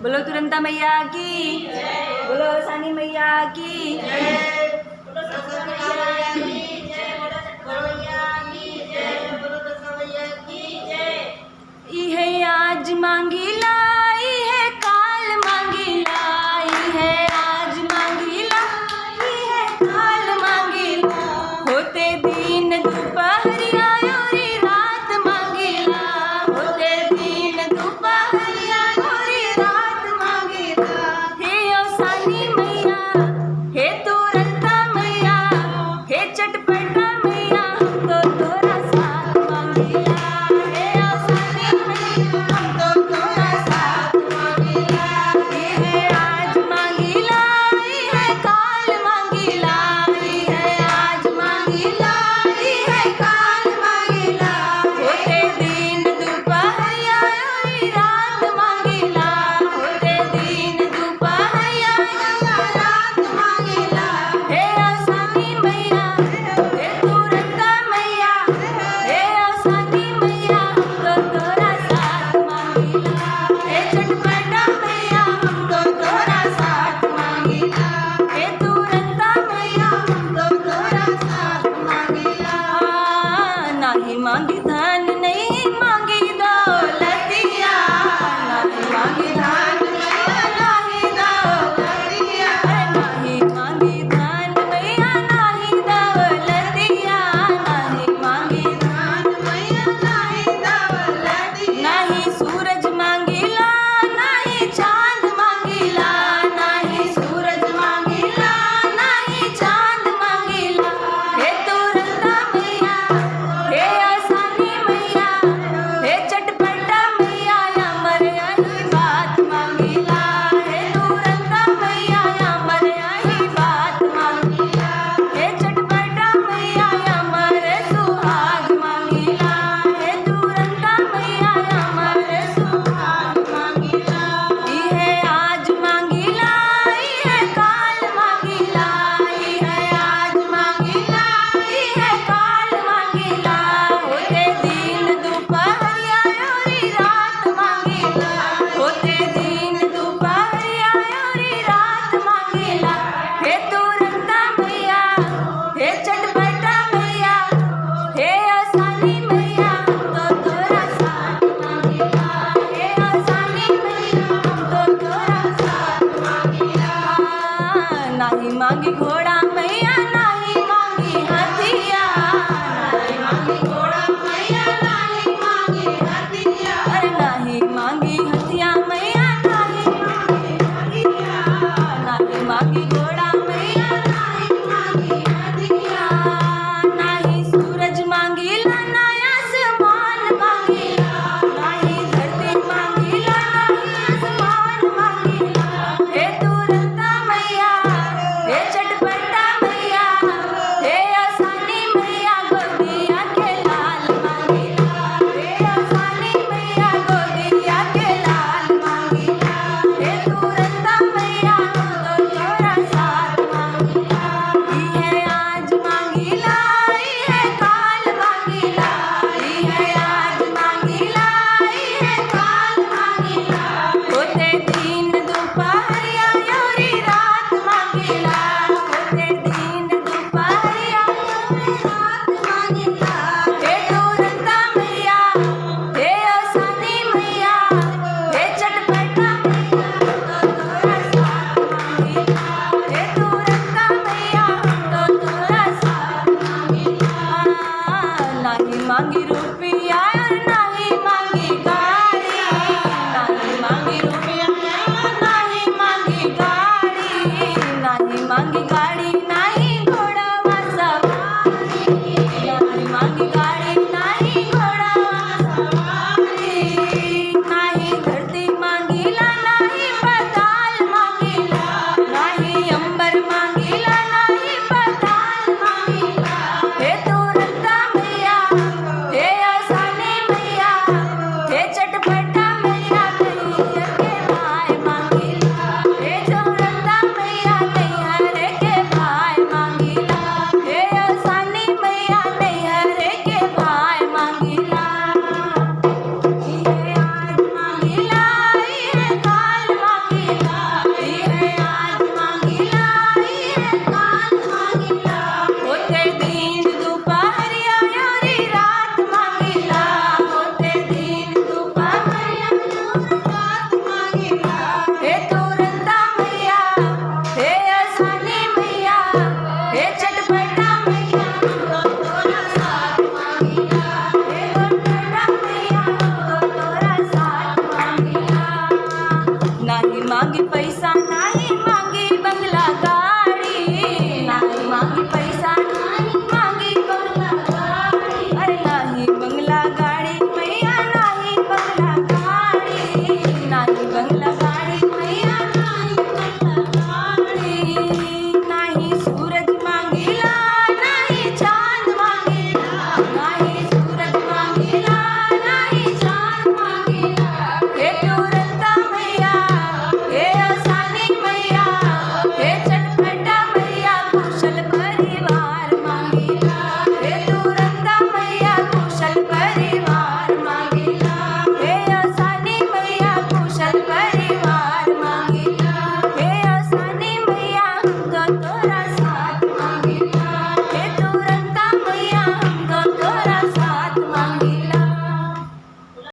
बोलो तुरंता मैया की, बोलो सानी मैया की। इहे आज मांगी लाई है, काल मांगी लाई है, आज मांगी लाई है, काल मांगी लाई। होते दिन दोपहरिया औरी रात मांगी ला, होते दिन दोपहरिया औरी रात मांगी ला। हे ओ सानी मैया, हे तुरंता मैया, हे चटपटा मैया, हम तो तोरा साथ मांगी ला। हे ओ सानी मैया, हम तो तोरा साथ मांगी ला। इहे आज मांगी लाई है, काल मांगी लाई है, आज मांगी लाई है, काल मांगी ला। होते दिन दोपहरिया औरी रात मांगी ला, होते दिन दोपहरिया औरी रात मांगी ला। हे ओ सानी मैया, हे तुरंता मैया, हे ओ सानी मैया, हम तो तोरा साथ मांगी ला। हे चटपटा मैया, हम तो तोरा साथ मांगी ला। हे तुरंता मैया, हम तो तोरा साथ मांगी ला। नाही मांगी धन, नहीं मांगी दौलतिया, नाही मांगी धन, नहीं दौलतिया, नहीं मांगी धन मैया, नहीं दौलतिया, नहीं मांगी धन मैया, नहीं दौलतिया। नहीं सूरज मांगी ला, नहीं चांद मांगी ला, नहीं सूरज मांगी ला, नहीं चांद मांगी ला। हे तुरंता मैया, हे आसानी मैया, हे चटपटा मैया, अमर यही बात मांगी ला। हे तुरंता मैया, अमर यही बात मांगी ला। हे चटपटा मैया, अमर सुहाग मांगी ला। हे तुरंता मैया, अमर सुहाग मांगी ला। इहे आज मांगी लाई है, काल मांगी लाई है, आज मांगी लाई है, काल मांगी ला। होते दिन दोपहरिया औरी रात मांगी ला, होते दिन दोपहरिया औरी रात मांगी ला। हे तुरंता मैया, हे चटपटा मैया, हे आसानी मैया, हम तो तोरा साथ मांगी ला। हे आसानी मैया, हम तो तोरा साथ मांगी ला। नाही मांगी घोड़ा,